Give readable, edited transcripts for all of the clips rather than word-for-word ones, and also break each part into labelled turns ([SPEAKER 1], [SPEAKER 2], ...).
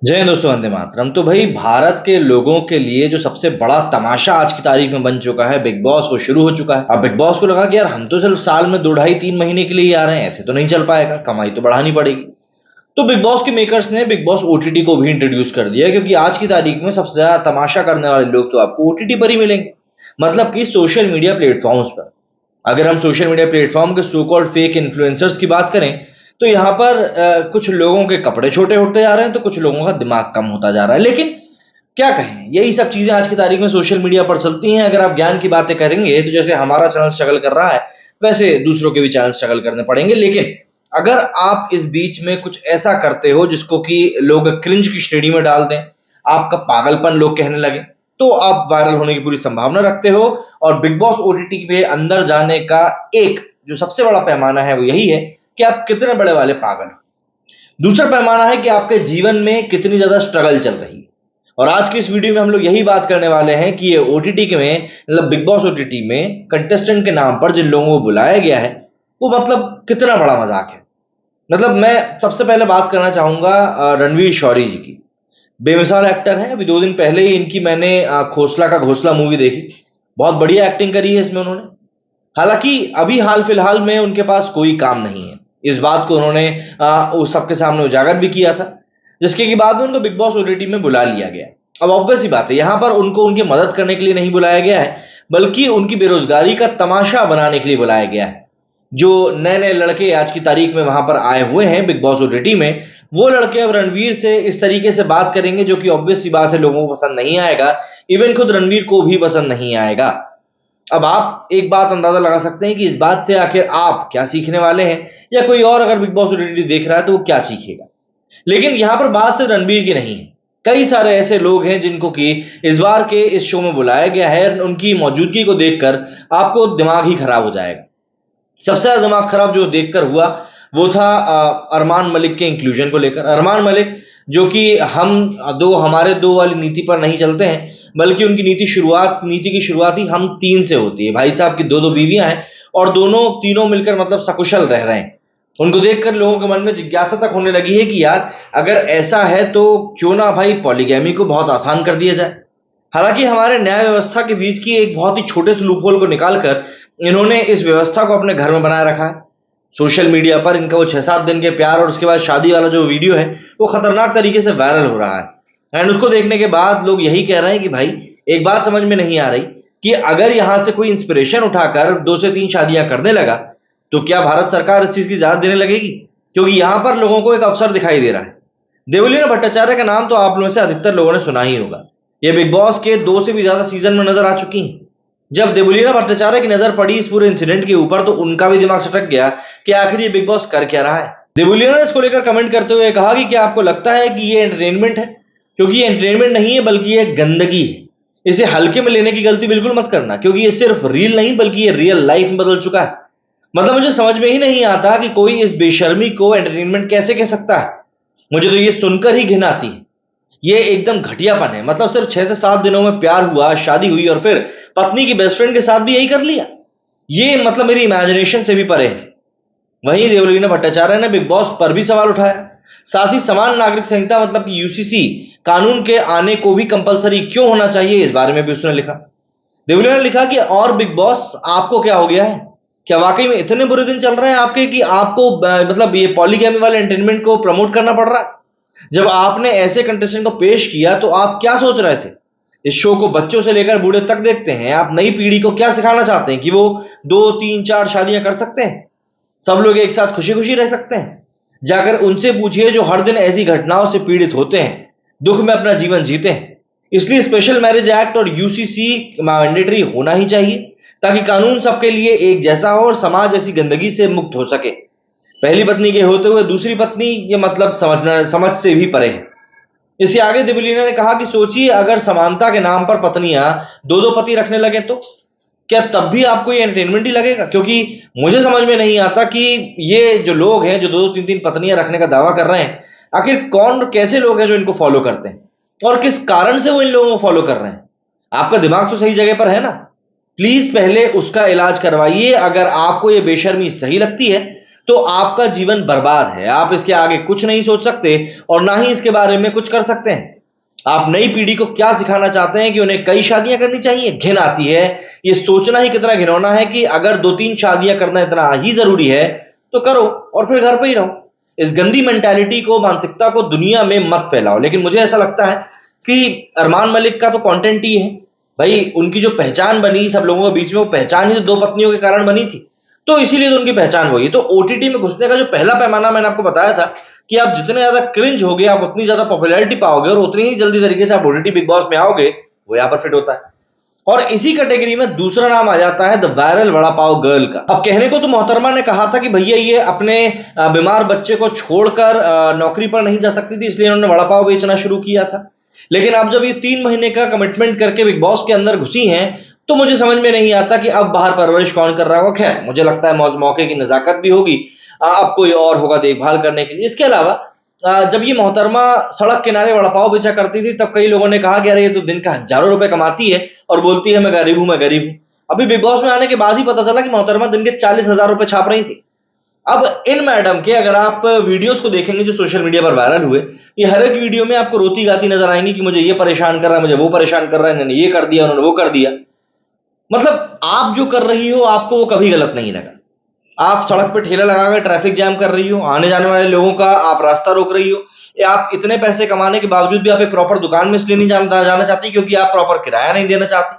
[SPEAKER 1] जय हिंद दोस्तों, वंदे मातरम। तो भाई, भारत के लोगों के लिए जो सबसे बड़ा तमाशा आज की तारीख में बन चुका है, बिग बॉस, वो शुरू हो चुका है। अब बिग बॉस को लगा कि यार हम तो सिर्फ साल में 2 ढाई 3 महीने के लिए ही आ रहे हैं, ऐसे तो नहीं चल पाएगा, कमाई तो बढ़ानी पड़ेगी। तो बिग बॉस के मेकर्स ने बिग बॉस ओटीटी को भी इंट्रोड्यूस कर दिया, क्योंकि आज की तारीख में सबसे ज्यादा तमाशा करने वाले लोग तो आपको ओटीटी पर ही मिलेंगे, मतलब कि सोशल मीडिया प्लेटफॉर्म्स पर। अगर हम सोशल मीडिया प्लेटफॉर्म के सो कॉल्ड फेक इन्फ्लुएंसर्स की बात करें, तो यहाँ पर कुछ लोगों के कपड़े छोटे होते जा रहे हैं, तो कुछ लोगों का दिमाग कम होता जा रहा है। लेकिन क्या कहें, यही सब चीजें आज की तारीख में सोशल मीडिया पर चलती हैं। अगर आप ज्ञान की बातें करेंगे, तो जैसे हमारा चैनल स्ट्रगल कर रहा है, वैसे दूसरों के भी चैनल स्ट्रगल करने पड़ेंगे। लेकिन अगर आप इस बीच में कुछ ऐसा करते हो जिसको कि लोग क्रिंज की श्रेणी में डाल दें, आपका पागलपन लोग कहने लगे, तो आप वायरल होने की पूरी संभावना रखते हो। और बिग बॉस ओटीटी के अंदर जाने का एक जो सबसे बड़ा पैमाना है, वो यही है कि आप कितने बड़े वाले पागल हो। दूसरा पैमाना है कि आपके जीवन में कितनी ज्यादा स्ट्रगल चल रही है। और आज की इस वीडियो में हम लोग यही बात करने वाले हैं कि ये ओटीटी के में, मतलब बिग बॉस ओटीटी में कंटेस्टेंट के नाम पर जिन लोगों को बुलाया गया है, वो मतलब कितना बड़ा मजाक है। मतलब मैं सबसे पहले बात करना चाहूंगा रणवीर शौरी जी की। बेमिसाल एक्टर है। अभी 2 दिन पहले ही इनकी मैंने खोसला का घोसला मूवी देखी। बहुत बढ़िया एक्टिंग करी है इसमें उन्होंने। हालांकि अभी हाल फिलहाल में उनके पास कोई काम नहीं है, इस बात को उन्होंने उस सबके सामने उजागर भी किया था, जिसके की बाद में उनको बिग बॉस ओटीटी में बुला लिया गया। अब ऑब्वियस सी बात है, यहाँ पर उनको उनकी मदद करने के लिए नहीं बुलाया गया है, बल्कि उनकी बेरोजगारी का तमाशा बनाने के लिए बुलाया गया है। जो नए नए लड़के आज की तारीख में वहां पर आए हुए हैं बिग बॉस ओटीटी में, वो लड़के अब रणवीर से इस तरीके से बात करेंगे, जो कि ऑब्वियस सी बात है लोगों को पसंद नहीं आएगा। इवन खुद रणवीर को भी पसंद नहीं आएगा। अब आप एक बात अंदाजा लगा सकते हैं कि इस बात से आखिर आप क्या सीखने वाले हैं, या कोई और अगर बिग बॉस ओटीटी देख रहा है तो वो क्या सीखेगा। लेकिन यहां पर बात सिर्फ रणवीर की नहीं है। कई सारे ऐसे लोग हैं जिनको कि इस बार के इस शो में बुलाया गया है, उनकी मौजूदगी को देखकर आपको दिमाग ही खराब हो जाएगा। सबसे ज्यादा दिमाग खराब जो देखकर हुआ, वो था अरमान मलिक के इंक्लूजन को लेकर। अरमान मलिक, जो कि हमारे दो वाली नीति पर नहीं चलते हैं, बल्कि उनकी नीति की शुरुआत ही हम तीन से होती है। भाई साहब की दो दो बीवियां हैं, और तीनों मिलकर मतलब सकुशल रह रहे हैं। उनको देखकर लोगों के मन में जिज्ञासा तक होने लगी है कि यार, अगर ऐसा है तो क्यों ना भाई पॉलीगैमी को बहुत आसान कर दिया जाए। हालांकि हमारे न्याय व्यवस्था के बीच की एक बहुत ही छोटे से लूपहोल को निकालकर इन्होंने इस व्यवस्था को अपने घर में बनाए रखा है। सोशल मीडिया पर इनका वो 6-7 दिन के प्यार और उसके बाद शादी वाला जो वीडियो है, वो खतरनाक तरीके से वायरल हो रहा है। एंड उसको देखने के बाद लोग यही कह रहे हैं कि भाई, एक बात समझ में नहीं आ रही कि अगर यहां से कोई इंस्पिरेशन उठाकर 2 से 3 शादियां करने लगा, तो क्या भारत सरकार इस चीज की इजाजत देने लगेगी? क्योंकि यहां पर लोगों को एक अवसर दिखाई दे रहा है। देवलीना भट्टाचार्य का नाम तो आप लोगों से अधिकतर लोगों ने सुना ही होगा। ये बिग बॉस के 2 से भी ज्यादा सीजन में नजर आ चुकी हैं। जब देवलीना भट्टाचार्य की नजर पड़ी इस पूरे इंसिडेंट के ऊपर, तो उनका भी दिमाग सटक गया कि आखिर ये बिग बॉस कर क्या रहा है। देवलीना ने इसको लेकर कमेंट करते हुए कहा कि क्या आपको लगता है कि ये एंटरटेनमेंट है? क्योंकि ये एंटरटेनमेंट नहीं है, बल्कि ये गंदगी है। इसे हल्के में लेने की गलती बिल्कुल मत करना, क्योंकि ये सिर्फ रील नहीं बल्कि ये रियल लाइफ में बदल चुका है। मतलब मुझे समझ में ही नहीं आता कि कोई इस बेशर्मी को एंटरटेनमेंट कैसे कह सकता है। मुझे तो ये सुनकर ही घिन आती है। ये एकदम घटियापन है। मतलब सिर्फ 6 से 7 दिनों में प्यार हुआ, शादी हुई, और फिर पत्नी की बेस्ट फ्रेंड के साथ भी यही कर लिया। ये मतलब मेरी इमेजिनेशन से भी परे है। वहीं देवलीना भट्टाचार्य ने बिग बॉस पर भी सवाल उठाया। साथ ही समान नागरिक संहिता, मतलब कि यूसीसी कानून के आने को भी कंपलसरी क्यों होना चाहिए, इस बारे में भी उसने लिखा। देवलीना ने लिखा कि और बिग बॉस, आपको क्या हो गया है? क्या वाकई में इतने बुरे दिन चल रहे हैं आपके कि आपको मतलब ये पॉलीगैमी वाले एंटरटेनमेंट को प्रमोट करना पड़ रहा है? जब आपने ऐसे कंटेस्टेंट को पेश किया, तो आप क्या सोच रहे थे? इस शो को बच्चों से लेकर बूढ़े तक देखते हैं। आप नई पीढ़ी को क्या सिखाना चाहते हैं कि वो 2, 3, 4 शादियां कर सकते हैं, सब लोग एक साथ खुशी खुशी रह सकते हैं? जाकर उनसे पूछिए जो हर दिन ऐसी घटनाओं से पीड़ित होते हैं, दुख में अपना जीवन जीते हैं। इसलिए स्पेशल मैरिज एक्ट और यूसीसी मैंडेटरी होना ही चाहिए, ताकि कानून सबके लिए एक जैसा हो और समाज ऐसी गंदगी से मुक्त हो सके। पहली पत्नी के होते हुए दूसरी पत्नी, ये मतलब समझ से भी परे है। इसके आगे देवलीना ने कहा कि सोचिए, अगर समानता के नाम पर पत्नियां 2-2 पति रखने लगे, तो क्या तब भी आपको ये एंटरटेनमेंट ही लगेगा? क्योंकि मुझे समझ में नहीं आता कि ये जो लोग हैं जो 2-2, 3-3 पत्नियां रखने का दावा कर रहे हैं, आखिर कौन कैसे लोग हैं जो इनको फॉलो करते हैं, और किस कारण से वो इन लोगों को फॉलो कर रहे हैं। आपका दिमाग तो सही जगह पर है ना? प्लीज पहले उसका इलाज करवाइए। अगर आपको ये बेशर्मी सही लगती है, तो आपका जीवन बर्बाद है। आप इसके आगे कुछ नहीं सोच सकते और ना ही इसके बारे में कुछ कर सकते हैं। आप नई पीढ़ी को क्या सिखाना चाहते हैं कि उन्हें कई शादियां करनी चाहिए? घिन आती है। ये सोचना ही कितना घिनौना है कि अगर 2-3 शादियां करना इतना ही जरूरी है तो करो और फिर घर पे ही रहो। इस गंदी मेंटालिटी को, मानसिकता को दुनिया में मत फैलाओ। लेकिन मुझे ऐसा लगता है कि अरमान मलिक का तो कंटेंट ही है भाई। उनकी जो पहचान बनी सब लोगों के बीच में, वो पहचान ही तो 2 पत्नियों के कारण बनी थी, तो इसीलिए तो उनकी पहचान वही। तो ओटीटी में घुसने का जो पहला पैमाना मैंने आपको बताया था कि आप जितने ज्यादा क्रिंज होगे, आप उतनी ज्यादा पॉपुलैरिटी पाओगे और उतनी ही जल्दी तरीके से आप ओटीटी बिग बॉस में आओगे, वो यहाँ पर फिट होता है। और इसी कैटेगरी में दूसरा नाम आ जाता है the viral vada pav girl का। अब कहने को तो मोहतरमा ने कहा था कि भैया ये अपने बीमार बच्चे को छोड़कर नौकरी पर नहीं जा सकती थी, इसलिए उन्होंने वड़ा पाव बेचना शुरू किया था। लेकिन अब जब ये 3 महीने का कमिटमेंट करके बिग बॉस के अंदर घुसी हैं, तो मुझे समझ में नहीं आता कि अब बाहर परवरिश कौन कर रहा होगा। खैर, मुझे लगता है मौके की नजाकत भी होगी, अब कोई और होगा देखभाल करने के लिए। इसके अलावा जब ये मोहतरमा सड़क किनारे वड़ा पाव बेचा करती थी, तब कई लोगों ने कहा कि अरे ये तो दिन का हजारों रुपए कमाती है और बोलती है मैं गरीब हूं, मैं गरीब हूं। अभी बिग बॉस में आने के बाद ही पता चला कि मोहतरमा दिन के 40,000 रुपए छाप रही थी। अब इन मैडम के अगर आप वीडियोस को देखेंगे जो सोशल मीडिया पर वायरल हुए, ये हर एक वीडियो में आपको रोती गाती नजर आएंगी कि मुझे ये परेशान कर रहा है, मुझे वो परेशान कर रहा है, इन्होंने ये कर दिया, उन्होंने वो कर दिया। मतलब आप जो कर रही हो आपको वो कभी गलत नहीं लगा। आप सड़क पे ठेला लगाकर ट्रैफिक जैम कर रही हो, आने जाने वाले लोगों का आप रास्ता रोक रही हो, या आप इतने पैसे कमाने के बावजूद भी आप एक प्रॉपर दुकान में इसलिए नहीं जाना चाहती क्योंकि आप प्रॉपर किराया नहीं देना चाहती,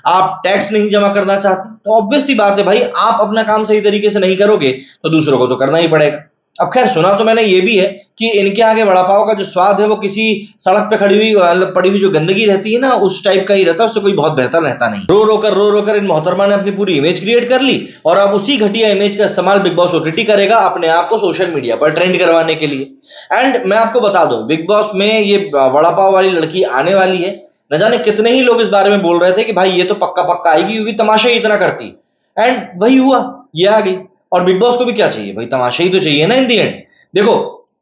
[SPEAKER 1] आप टैक्स नहीं जमा करना चाहती, तो ऑब्वियस सी बात है भाई, आप अपना काम सही तरीके से नहीं करोगे तो दूसरों को तो करना ही पड़ेगा। अब खैर, सुना तो मैंने ये भी है कि इनके आगे वड़ा पाव का जो स्वाद है वो किसी सड़क पे खड़ी हुई मतलब पड़ी हुई जो गंदगी रहती है ना, उस टाइप का ही रहता है, उससे कोई बहुत बेहतर रहता नहीं। रो रो कर इन मोहतरमा ने अपनी पूरी इमेज क्रिएट कर ली और अब उसी घटिया इमेज का इस्तेमाल बिग बॉस ओटीटी करेगा अपने आप को सोशल मीडिया पर ट्रेंड करवाने के लिए। एंड मैं आपको बता दूं, बिग बॉस में ये वड़ा पाव वाली लड़की आने वाली है। न जाने कितने ही लोग इस बारे में बोल रहे थे कि भाई ये तो पक्का पक्का आएगी क्योंकि तमाशा ही इतना करती, एंड वही हुआ, ये आ गई। और बिग बॉस को भी क्या चाहिए भाई? तमाशा ही तो चाहिए ना इन दी एंड। देखो,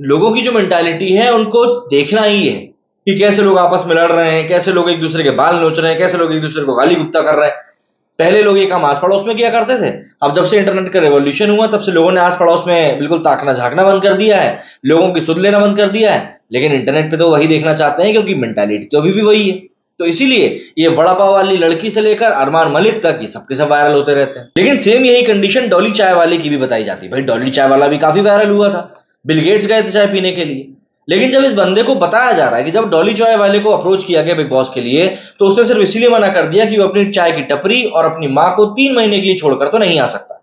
[SPEAKER 1] लोगों की जो मेंटालिटी है उनको देखना ही है कि कैसे लोग आपस में लड़ रहे हैं, कैसे लोग एक दूसरे के बाल नोच रहे हैं, कैसे लोग एक दूसरे को गाली गुप्ता कर रहे हैं। पहले लोग ये काम आस पड़ोस में किया करते थे, अब जब से इंटरनेट का रेवोल्यूशन हुआ तब से लोगों ने आस पड़ोस में बिल्कुल ताकना झांकना बंद कर दिया है, लोगों की सुध लेना बंद कर दिया है। लेकिन इंटरनेट पे तो वही देखना चाहते हैं क्योंकि मेंटालिटी तो अभी भी वही है। तो इसीलिए ये वड़ा पाव वाली लड़की से लेकर अरमान मलिक तक ये सबके सब वायरल होते रहते हैं। लेकिन सेम यही कंडीशन डॉली चाय वाले की भी बताई जाती है। भाई डॉली चाय वाला भी काफी वायरल हुआ था, बिल गेट्स गए थे चाय पीने के लिए। लेकिन जब इस बंदे को बताया जा रहा है कि जब डॉली चाय वाले को अप्रोच किया गया बिग बॉस के लिए, तो उसने सिर्फ इसीलिए मना कर दिया कि वो अपनी चाय की टपरी और अपनी मां को 3 महीने के लिए छोड़कर तो नहीं आ सकता।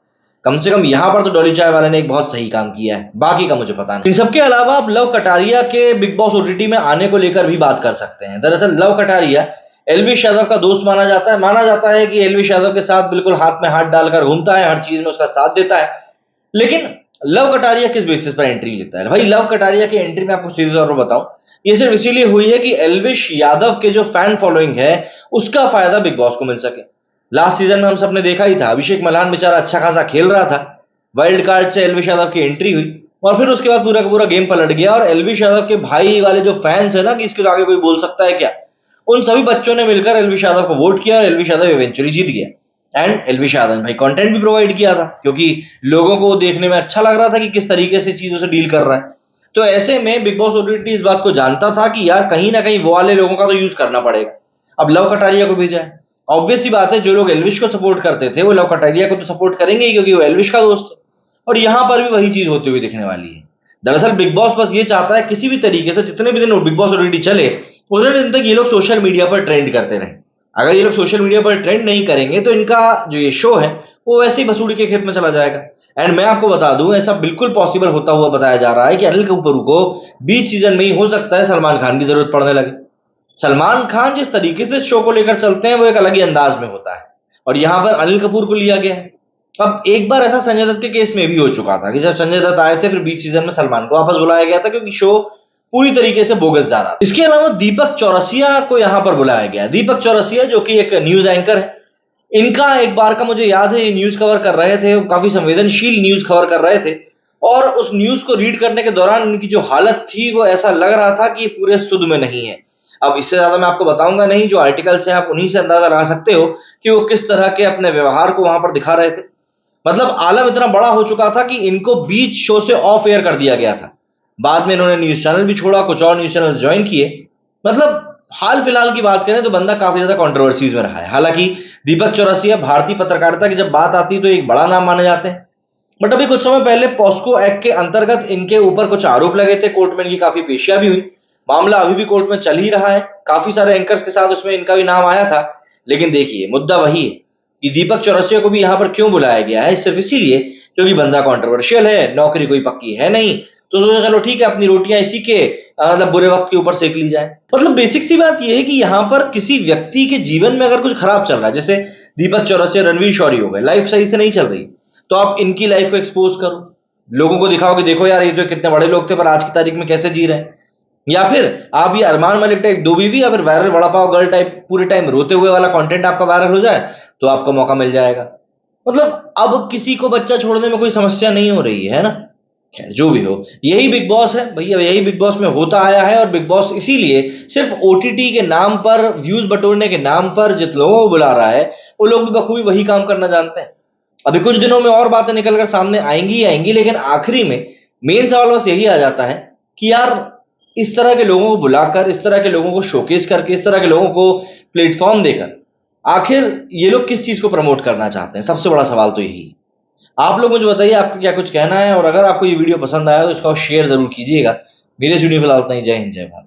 [SPEAKER 1] कम से कम यहां पर तो डॉली चाय वाले ने एक बहुत सही काम किया है, बाकी का मुझे पता नहीं। इन सबके अलावा आप लव कटारिया के बिग बॉस ओटीटी में आने को लेकर भी बात कर सकते हैं। दरअसल लव कटारिया एलविश यादव का दोस्त माना जाता है कि एलविश यादव के साथ बिल्कुल हाथ में हाथ डालकर घूमता है, हर चीज में उसका साथ देता है। लेकिन लव कटारिया किस बेसिस पर एंट्री लेता है? भाई लव कटारिया की एंट्री में आपको सीधे तौर पर बताऊं, ये सिर्फ इसीलिए हुई है कि एलविश यादव के जो फैन फॉलोइंग है उसका फायदा बिग बॉस को मिल सके। लास्ट सीजन में हम सबने देखा ही था, अभिषेक मल्हान बेचारा अच्छा खासा खेल रहा था, वाइल्ड कार्ड से एलविश यादव की एंट्री हुई और फिर उसके बाद पूरा का पूरा गेम पलट गया। और एलविश यादव के भाई वाले जो फैंस है ना कि इसके आगे कोई बोल सकता है क्या, उन सभी बच्चों ने मिलकर एलविश यादव को वोट किया और एलविश यादव इवेंचुअली जीत गया। एंड एलविश यादव भाई कंटेंट भी प्रोवाइड किया था क्योंकि लोगों को देखने में अच्छा लग रहा था कि किस तरीके से चीजों से डील कर रहा है। तो ऐसे में बिग बॉस ओटीटी इस बात को जानता था कि यार कहीं ना कहीं वो वाले लोगों का तो यूज करना पड़ेगा। अब लव कटारिया को भेजा है, ऑब्वियस सी बात है जो लोग एलविश को सपोर्ट करते थे वो लव कटारिया को तो सपोर्ट करेंगे ही क्योंकि वो एलविश का दोस्त है। और यहां पर भी वही चीज होती हुई दिखने वाली है। दरअसल बिग बॉस बस ये चाहता है किसी भी तरीके से जितने भी दिन बिग बॉस ओटीटी चले उतने दिन तक ये लोग सोशल मीडिया पर ट्रेंड करते रहे। अगर ये लोग सोशल मीडिया पर ट्रेंड नहीं करेंगे तो इनका जो ये शो है वो वैसे ही भसूड़ी के खेत में चला जाएगा। एंड मैं आपको बता दूं, ऐसा बिल्कुल पॉसिबल होता हुआ बताया जा रहा है कि अनिल कपूर को बीच सीजन में ही हो सकता है सलमान खान की जरूरत पड़ने लगे। सलमान खान जिस तरीके से शो को लेकर चलते हैं वो एक अलग ही अंदाज में होता है और यहां पर अनिल कपूर को लिया गया है। अब एक बार ऐसा संजय दत्त के केस में भी हो चुका था कि जब संजय दत्त आए थे फिर बीच सीजन में सलमान को वापस बुलाया गया था क्योंकि शो पूरी तरीके से बोगस जा रहा था। इसके अलावा दीपक चौरसिया को यहां पर बुलाया गया। दीपक चौरसिया जो कि एक न्यूज एंकर है, इनका एक बार का मुझे याद है ये न्यूज कवर कर रहे थे, काफी संवेदनशील न्यूज कवर कर रहे थे और उस न्यूज को रीड करने के दौरान इनकी जो हालत थी वो ऐसा लग रहा था कि पूरे सुध में नहीं है। अब इससे ज्यादा मैं आपको बताऊंगा नहीं, जो आर्टिकल्स हैं आप उन्हीं से अंदाजा लगा सकते हो कि वो किस तरह के अपने व्यवहार को वहां पर दिखा रहे थे। मतलब आलम इतना बड़ा हो चुका था कि इनको बीच शो से ऑफ एयर कर दिया गया था। बाद में इन्होंने न्यूज चैनल भी छोड़ा, कुछ और न्यूज चैनल ज्वाइन किए। मतलब हाल फिलहाल की बात करें तो बंदा काफी ज्यादा कंट्रोवर्सीज में रहा है। हालांकि दीपक चौरसिया भारतीय पत्रकारिता की जब बात आती है तो एक बड़ा नाम माने जाते हैं। बट अभी कुछ समय पहले पॉस्को एक्ट के अंतर्गत इनके ऊपर कुछ आरोप लगे थे, कोर्ट में इनकी काफी पेशियां भी हुई। मामला अभी भी कोर्ट में चल ही रहा है, काफी सारे एंकर्स के साथ उसमें इनका भी नाम आया था। लेकिन देखिए, मुद्दा वही है कि दीपक चौरसिया को भी यहां पर क्यों बुलाया गया है, सिर्फ इसीलिए क्योंकि बंदा कंट्रोवर्शियल है, नौकरी कोई पक्की है नहीं, तो सोचा चलो ठीक है, अपनी रोटियां इसी के मतलब बुरे वक्त के ऊपर सेक ली जाए। मतलब बेसिक सी बात यह है कि यहां पर किसी व्यक्ति के जीवन में अगर कुछ खराब चल रहा है, जैसे दीपक चौरसिया रणवीर शौरी हो गए, लाइफ सही से नहीं चल रही, तो आप इनकी लाइफ को एक्सपोज करो, लोगों को दिखाओ कि देखो यार ये तो कितने बड़े लोग थे पर आज की तारीख में कैसे जी रहे हैं। या फिर आप ये अरमान मलिक टाइप दो बीवी या फिर viral vada pav girl type पूरे टाइम रोते हुए वाला कंटेंट आपका वायरल हो जाए तो आपको मौका मिल जाएगा। मतलब अब किसी को बच्चा छोड़ने में कोई समस्या नहीं हो रही है ना। खैर जो भी हो, यही बिग बॉस है भैया, यही बिग बॉस में होता आया है। और बिग बॉस इसीलिए सिर्फ ओटीटी के नाम पर, व्यूज बटोरने के नाम पर जिन लोगों को बुला रहा है, वो लोग भी बखूबी वही काम करना जानते हैं। अभी कुछ दिनों में और बातें निकलकर सामने आएंगी ही आएंगी, लेकिन आखिरी में मेन सवाल बस यही आ जाता है कि यार इस तरह के लोगों को बुलाकर, इस तरह के लोगों को शोकेस करके, इस तरह के लोगों को प्लेटफॉर्म देकर आखिर ये लोग किस चीज को प्रमोट करना चाहते हैं। सबसे बड़ा सवाल तो यही है। आप लोग मुझे बताइए आपका क्या कुछ कहना है, और अगर आपको ये वीडियो पसंद आया तो इसका शेयर जरूर कीजिएगा। मेरे इस वीडियो फिलहाल इतना ही। जय हिंद, जय भारत।